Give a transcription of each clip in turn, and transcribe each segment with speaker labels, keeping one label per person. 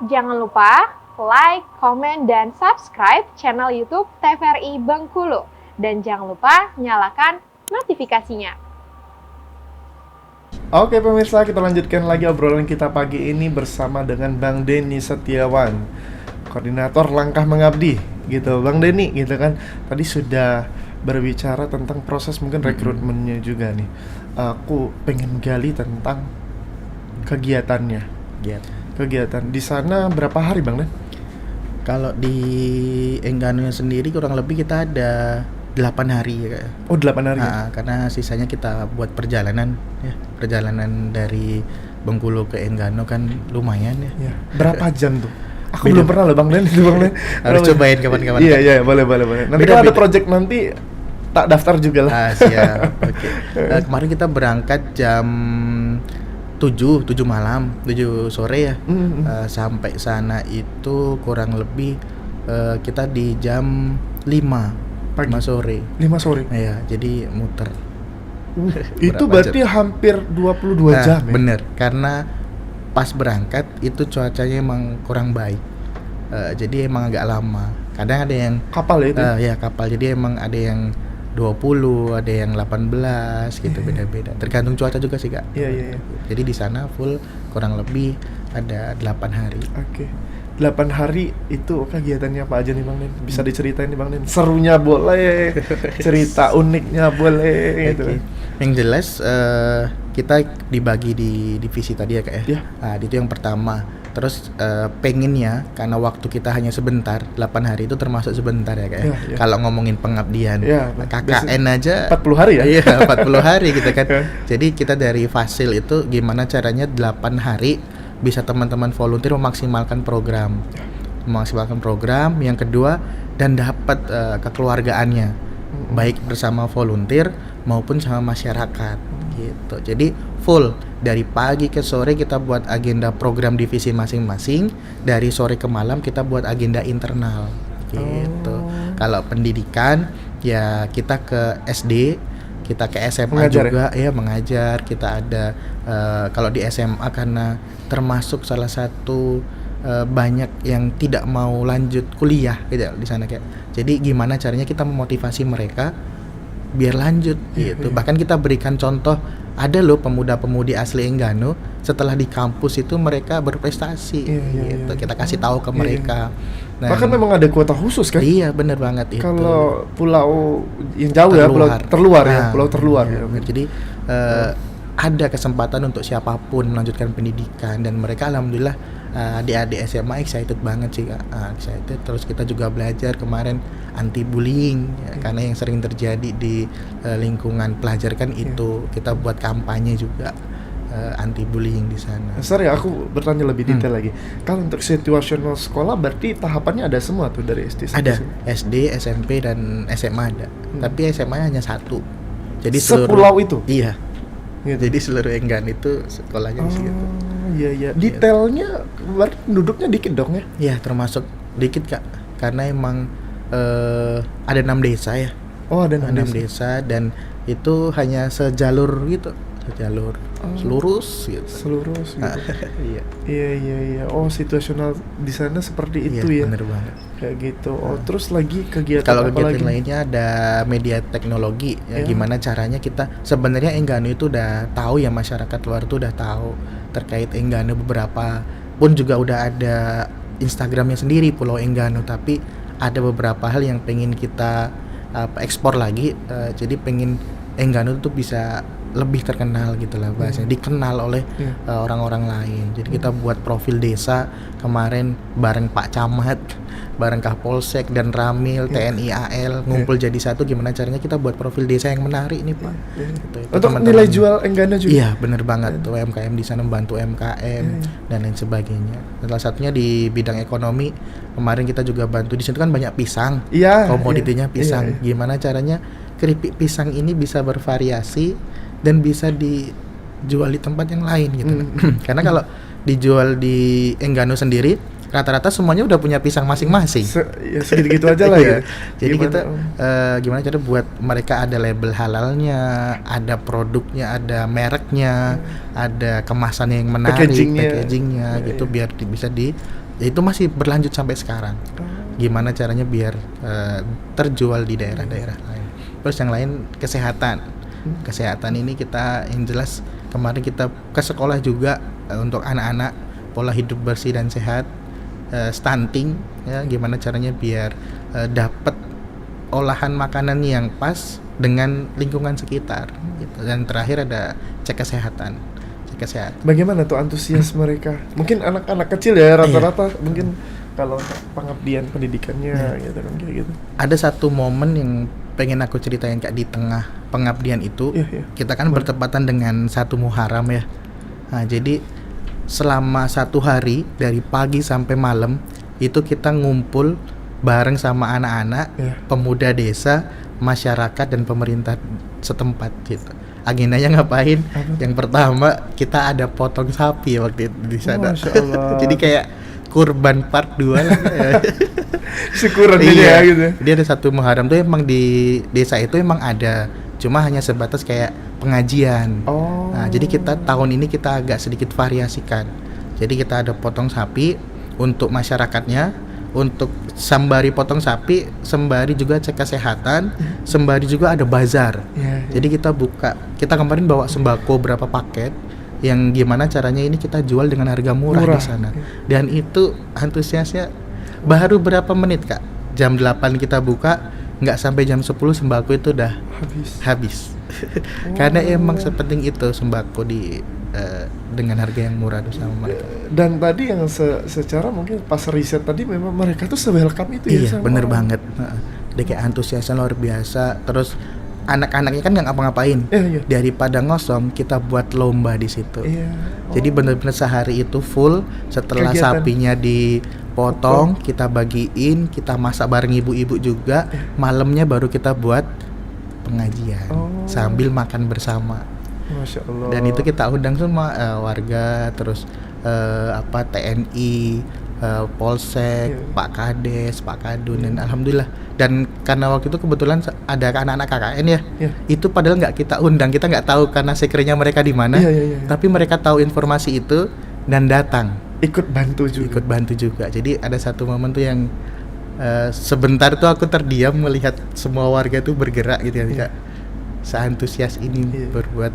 Speaker 1: Jangan lupa like, komen, dan subscribe channel YouTube TVRI Bengkulu. Dan jangan lupa nyalakan notifikasinya.
Speaker 2: Oke pemirsa, kita lanjutkan lagi obrolan kita pagi ini bersama dengan Bang Denny Setiawan, Koordinator Langkah Mengabdi, gitu. Bang Denny, gitu kan, tadi sudah berbicara tentang proses mungkin rekrutmennya juga nih. Aku pengen gali tentang kegiatannya. Kegiatan di sana berapa hari Bang Den?
Speaker 3: Kalau di Enggano sendiri kurang lebih kita ada 8 hari ya.
Speaker 2: Oh 8 hari
Speaker 3: ya? Karena sisanya kita buat perjalanan ya. Perjalanan dari Bengkulu ke Enggano kan lumayan ya.
Speaker 2: Berapa jam tuh? Aku belum pernah loh Bang Den, itu Bang Den.
Speaker 3: Harus cobain kapan-kapan.
Speaker 2: Iya, boleh. Nanti kalau ada project nanti tak daftar juga lah.
Speaker 3: Siap. Oke. Kemarin kita berangkat jam 7 malam, 7 sore ya. Sampai sana itu kurang lebih kita di jam 5 sore.
Speaker 2: 5 sore.
Speaker 3: Iya, jadi muter.
Speaker 2: Itu berarti hampir 22 jam ya?
Speaker 3: Bener, karena pas berangkat itu cuacanya emang kurang baik. Jadi emang agak lama. Kadang ada yang
Speaker 2: kapal ya itu?
Speaker 3: Ya kapal, jadi emang ada yang 20, ada yang 18 gitu, beda-beda. Tergantung cuaca juga sih Kak.
Speaker 2: Iya.
Speaker 3: Jadi di sana full kurang lebih ada 8 hari.
Speaker 2: Oke. 8 hari itu kegiatannya apa aja nih Bang Den? Bisa diceritain nih Bang Den? Serunya boleh, cerita uniknya boleh gitu.
Speaker 3: Yang jelas kita dibagi di divisi tadi ya Kak ya. Nah, itu yang pertama. Terus pengennya karena waktu kita hanya sebentar, 8 hari itu termasuk sebentar ya Kak ya. Kalau ngomongin pengabdian, KKN aja
Speaker 2: 40 hari ya?
Speaker 3: Iya, 40 hari gitu kan. Jadi kita dari Fasil itu gimana caranya 8 hari bisa teman-teman volunteer memaksimalkan program. Yang kedua, dan dapat kekeluargaannya, baik bersama volunteer maupun sama masyarakat gitu. Jadi full dari pagi ke sore kita buat agenda program divisi masing-masing, dari sore ke malam kita buat agenda internal gitu. Kalau pendidikan ya kita ke SD, kita ke SMA mengajar juga ya mengajar. Kita ada kalau di SMA karena termasuk salah satu banyak yang tidak mau lanjut kuliah gitu di sana kayak. Jadi gimana caranya kita memotivasi mereka biar lanjut gitu. Bahkan kita berikan contoh, ada loh pemuda-pemudi asli Enggano setelah di kampus itu mereka berprestasi gitu. Kita kasih tahu ke mereka.
Speaker 2: Bahkan memang ada kuota khusus kan?
Speaker 3: Iya, benar banget itu.
Speaker 2: Kalau pulau yang jauh terluar ya, pulau terluar ya.
Speaker 3: Jadi ada kesempatan untuk siapapun melanjutkan pendidikan, dan mereka alhamdulillah adik-adik SMA excited banget sih Kak. Excited. Terus kita juga belajar kemarin anti bullying ya, karena yang sering terjadi di lingkungan pelajar kan itu. Kita buat kampanye juga anti bullying di sana.
Speaker 2: Sorry, aku bertanya lebih detail lagi. Kalau untuk situasional sekolah berarti tahapannya ada semua tuh dari SD
Speaker 3: ada SD, SMP dan SMA ada. Tapi SMA hanya satu. Jadi
Speaker 2: sepulau itu?
Speaker 3: Iya. Gitu. Jadi seluruh Enggano itu sekolahnya di situ.
Speaker 2: Iya. Detailnya berarti penduduknya dikit dong ya?
Speaker 3: Iya, termasuk dikit Kak. Karena emang ada 6 desa ya.
Speaker 2: Oh, ada 6
Speaker 3: desa dan itu hanya sejalur gitu. Lurus gitu. Iya.
Speaker 2: Oh, situasional di sana seperti itu ya.
Speaker 3: Bener banget.
Speaker 2: Kayak gitu. Oh, terus lagi kegiatan
Speaker 3: kalau
Speaker 2: apa
Speaker 3: kegiatan
Speaker 2: lagi?
Speaker 3: lainnya ada media teknologi ya. Gimana caranya kita sebenarnya Enggano itu udah tahu ya, masyarakat luar tuh udah tahu terkait Enggano, beberapa pun juga udah ada Instagramnya sendiri Pulau Enggano, tapi ada beberapa hal yang pengen kita ekspor lagi. Jadi pengen Enggano tuh bisa lebih terkenal gitu lah bahasanya, dikenal oleh orang-orang lain. Jadi kita buat profil desa kemarin bareng Pak Camat, bareng Kapolsek dan Ramil, TNI AL ngumpul jadi satu. Gimana caranya kita buat profil desa yang menarik nih Pak. Gitu.
Speaker 2: Untuk nilai jual Enggano juga?
Speaker 3: Iya bener banget. UMKM di sana membantu UMKM dan lain sebagainya. Salah satunya di bidang ekonomi kemarin kita juga bantu. Di situ kan banyak pisang, komoditinya pisang. Gimana caranya keripik pisang ini bisa bervariasi dan bisa dijual di tempat yang lain gitu. Karena kalau dijual di Enggano sendiri rata-rata semuanya udah punya pisang masing-masing.
Speaker 2: Ya segitu-gitu aja lah ya.
Speaker 3: Jadi
Speaker 2: Gimana,
Speaker 3: kita gimana cara buat mereka ada label halalnya, ada produknya, ada mereknya, ada kemasannya yang menarik, packagingnya gitu, biar bisa ya itu masih berlanjut sampai sekarang. Gimana caranya biar terjual di daerah-daerah lain. Terus yang lain kesehatan ini kita yang jelas kemarin kita ke sekolah juga untuk anak-anak pola hidup bersih dan sehat, stunting ya, gimana caranya biar dapat olahan makanan yang pas dengan lingkungan sekitar gitu. Dan terakhir ada cek kesehatan.
Speaker 2: Bagaimana tuh antusias mereka? Mungkin anak-anak kecil ya rata-rata mungkin kalau pengabdian pendidikannya gitu kan kayak gitu.
Speaker 3: Ada satu momen yang pengen aku ceritain Kak, di tengah pengabdian itu kita kan bertepatan dengan 1 Muharram ya. Nah, jadi selama 1 hari dari pagi sampai malam itu kita ngumpul bareng sama anak-anak, pemuda desa, masyarakat dan pemerintah setempat gitu. Agendanya ngapain? Yang pertama kita ada potong sapi waktu itu di sana. Jadi kayak kurban part 2 lah.
Speaker 2: Syukuran ya gitu.
Speaker 3: Jadi ada 1 Muharram tuh emang di desa itu emang ada, cuma hanya sebatas kayak pengajian. Nah, jadi kita tahun ini kita agak sedikit variasikan. Jadi kita ada potong sapi untuk masyarakatnya, untuk sembari potong sapi, sembari juga cek kesehatan, sembari juga ada bazar. Jadi kita kemarin bawa sembako berapa paket, yang gimana caranya ini kita jual dengan harga murah di sana. Dan itu antusiasnya baru berapa menit Kak, jam 8 kita buka, nggak sampai jam 10 sembako itu udah habis. Karena emang sepenting itu sembako dengan harga yang murah tuh sama mereka.
Speaker 2: Dan tadi yang secara mungkin pas riset tadi memang mereka tuh se-welcome itu ya.
Speaker 3: Iya bener banget. Dia kayak antusiasnya luar biasa. Terus anak-anaknya kan nggak ngapa-ngapain. Daripada ngosong kita buat lomba di situ. Jadi bener-bener sehari itu full. Setelah kegiatan sapinya dipotong, kita bagiin, kita masak bareng ibu-ibu juga. Malamnya baru kita buat pengajian sambil makan bersama.
Speaker 2: Masya Allah.
Speaker 3: Dan itu kita undang semua warga, terus TNI, Polsek, Pak Kades, Pak Kadun, dan alhamdulillah. Dan karena waktu itu kebetulan ada anak-anak KKN ya, itu padahal nggak kita undang, kita nggak tahu karena sekernya mereka di mana, tapi mereka tahu informasi itu dan datang.
Speaker 2: Ikut bantu juga.
Speaker 3: Jadi ada satu momen tuh yang sebentar tuh aku terdiam melihat semua warga tuh bergerak gitu ya, Kak. Seantusias ini berbuat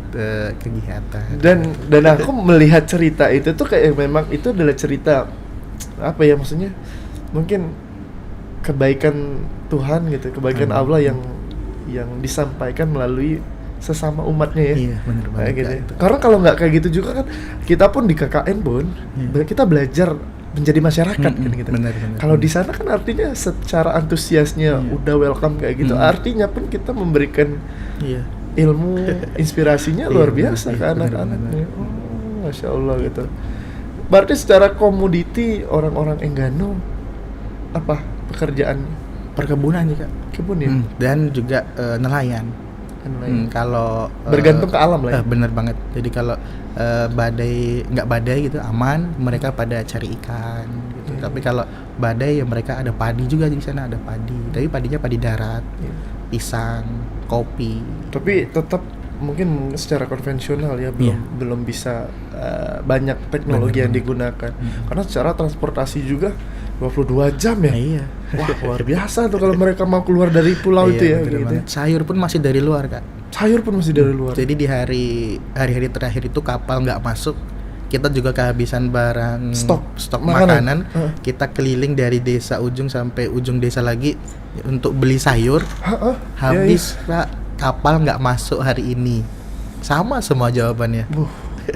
Speaker 3: kegiatan. Dan
Speaker 2: aku melihat cerita itu tuh kayak memang itu adalah cerita apa ya, maksudnya mungkin kebaikan Tuhan gitu, kebaikan Allah yang disampaikan melalui sesama umatnya ya.
Speaker 3: Iya, benar banget.
Speaker 2: Gitu. Karena kalau nggak kayak gitu juga kan kita pun di KKN pun kita belajar menjadi masyarakat kan gitu.
Speaker 3: Benar.
Speaker 2: Kalau di sana kan artinya secara antusiasnya udah welcome kayak gitu. Artinya pun kita memberikan ilmu, inspirasinya luar biasa ke anak-anaknya. Masya Allah gitu. Berarti secara komoditi orang-orang Enggano apa pekerjaannya?
Speaker 3: Perkebunan ya Kak.
Speaker 2: Kebun ya?
Speaker 3: Dan juga nelayan. Kalau
Speaker 2: bergantung ke alam lah ya?
Speaker 3: Bener banget. Jadi kalau nggak badai gitu aman, mereka pada cari ikan gitu. Tapi kalau badai ya mereka ada padi juga di sana, ada padi. Tapi padinya padi darat, pisang, kopi. Tapi
Speaker 2: tetap mungkin secara konvensional ya belum bisa banyak teknologi yang digunakan. Karena secara transportasi juga 22 jam ya.
Speaker 3: Iya.
Speaker 2: Wah, luar biasa tuh kalau mereka mau keluar dari pulau itu ya gitu.
Speaker 3: Sayur pun masih dari luar, Kak.
Speaker 2: Sayur pun masih dari luar.
Speaker 3: Jadi di hari-hari terakhir itu kapal nggak masuk. Kita juga kehabisan barang stok makanan. Kita keliling dari desa ujung sampai ujung desa lagi untuk beli sayur. Habis, Pak, kapal nggak masuk hari ini. Sama semua jawabannya.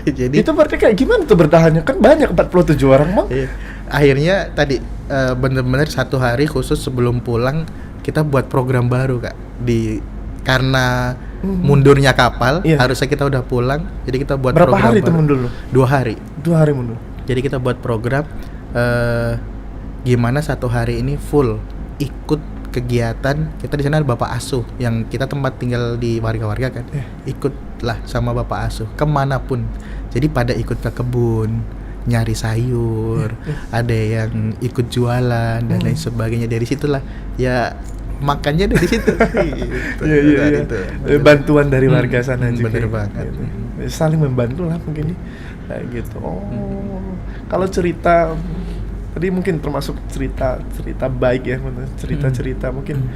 Speaker 3: Jadi
Speaker 2: itu berarti kayak gimana tuh bertahannya? Kan banyak 47 orang, Bang.
Speaker 3: Akhirnya tadi bener-bener 1 hari khusus sebelum pulang kita buat program baru, Kak. Karena mundurnya kapal, harusnya kita udah pulang. Jadi kita buat
Speaker 2: berapa
Speaker 3: program
Speaker 2: hari itu mundur?
Speaker 3: 2 hari.
Speaker 2: 2 hari mundur.
Speaker 3: Jadi kita buat program gimana 1 hari ini full ikut kegiatan. Kita di sana ada Bapak Asuh yang kita tempat tinggal di warga-warga kan. Ikutlah sama Bapak Asuh kemanapun. Jadi pada ikut ke kebun, nyari sayur, ada yang ikut jualan dan lain sebagainya. Dari situlah ya makannya dari situ. Gitu.
Speaker 2: Iya.
Speaker 3: Dari itu.
Speaker 2: Bantuan dari warga sana juga.
Speaker 3: Bener banget.
Speaker 2: Gitu. Saling membantu lah mungkin kayak gitu. Kalau cerita tadi mungkin termasuk cerita baik ya, cerita mungkin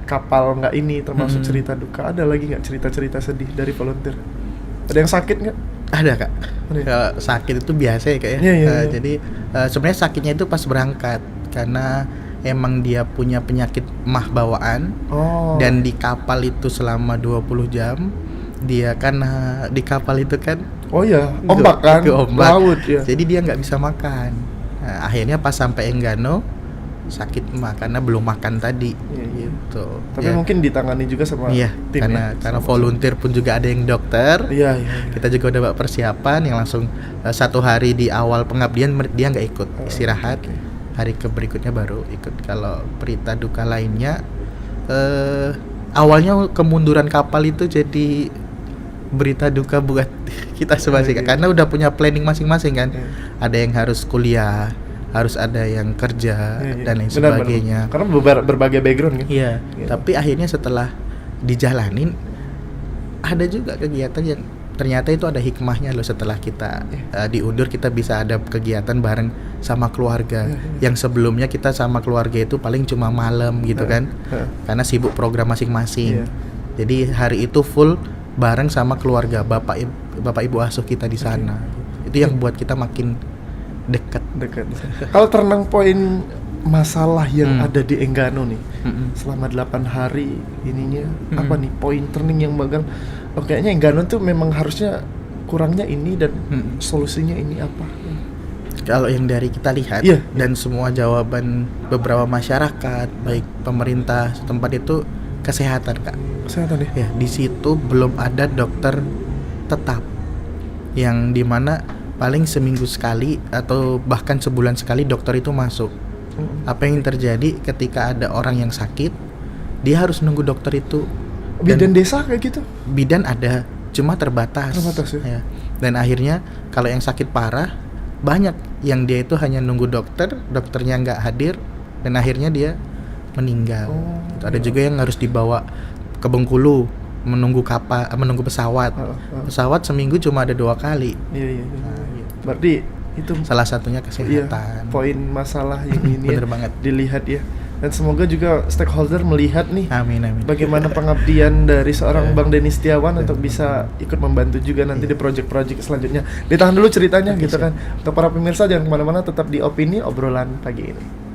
Speaker 2: kapal nggak ini termasuk cerita duka. Ada lagi nggak cerita sedih dari volunteer? Ada yang sakit nggak?
Speaker 3: Ada Kak.
Speaker 2: Ada.
Speaker 3: Kalau sakit itu biasa ya Kak ya.
Speaker 2: Iya.
Speaker 3: Jadi sebenarnya sakitnya itu pas berangkat karena emang dia punya penyakit mah bawaan. Dan di kapal itu selama 20 jam dia kan di kapal itu kan
Speaker 2: ombak kan,
Speaker 3: ombak.
Speaker 2: Laut ya.
Speaker 3: Jadi dia nggak bisa makan. Nah, akhirnya pas sampai Enggano sakit mah karena belum makan tadi. Gitu.
Speaker 2: Tapi mungkin ditangani juga sama tim
Speaker 3: karena volunteer pun juga ada yang dokter.
Speaker 2: Iya.
Speaker 3: Kita juga udah persiapan yang langsung 1 hari di awal pengabdian dia nggak ikut, istirahat. Hari berikutnya baru ikut. Kalau berita duka lainnya, awalnya kemunduran kapal itu jadi berita duka buat kita semua sih, karena udah punya planning masing-masing kan. Ada yang harus kuliah, harus ada yang kerja dan lain sebagainya.
Speaker 2: Karena berbagai background kan.
Speaker 3: Iya. Tapi akhirnya setelah dijalanin, ada juga kegiatan yang ternyata itu ada hikmahnya loh. Setelah kita diundur, kita bisa ada kegiatan bareng sama keluarga. Yang sebelumnya kita sama keluarga itu paling cuma malam gitu kan, karena sibuk program masing-masing. Jadi hari itu full bareng sama keluarga, bapak ibu asuh kita di sana. Itu yang buat kita makin dekat.
Speaker 2: Kalau turning point masalah yang ada di Enggano nih, selama 8 hari ininya, apa nih poin turning yang bakal kayaknya Enggano tuh memang harusnya kurangnya ini dan solusinya ini apa?
Speaker 3: Kalau yang dari kita lihat dan semua jawaban beberapa masyarakat, baik pemerintah setempat itu kesehatan Kak.
Speaker 2: Kesehatan ya?
Speaker 3: Ya, di situ belum ada dokter tetap, yang dimana paling seminggu sekali atau bahkan sebulan sekali dokter itu masuk. Apa yang terjadi ketika ada orang yang sakit, dia harus nunggu dokter itu.
Speaker 2: Bidan desa kayak gitu?
Speaker 3: Bidan ada, cuma terbatas
Speaker 2: ya?
Speaker 3: Dan akhirnya kalau yang sakit parah, banyak yang dia itu hanya nunggu dokternya nggak hadir, dan akhirnya dia meninggal. Ada juga yang harus dibawa ke Bengkulu menunggu pesawat. Pesawat seminggu cuma ada 2 kali.
Speaker 2: Iya. Berarti itu
Speaker 3: salah satunya kesehatan.
Speaker 2: Poin masalah yang ini
Speaker 3: bener banget
Speaker 2: dilihat ya. Dan semoga juga stakeholder melihat nih,
Speaker 3: amin.
Speaker 2: Bagaimana pengabdian dari seorang Bang Denny Setiawan untuk bisa ikut membantu juga nanti di project-project selanjutnya. Ditahan dulu ceritanya gitu kan. Untuk para pemirsa jangan kemana-mana, tetap di Opini Obrolan Pagi Ini.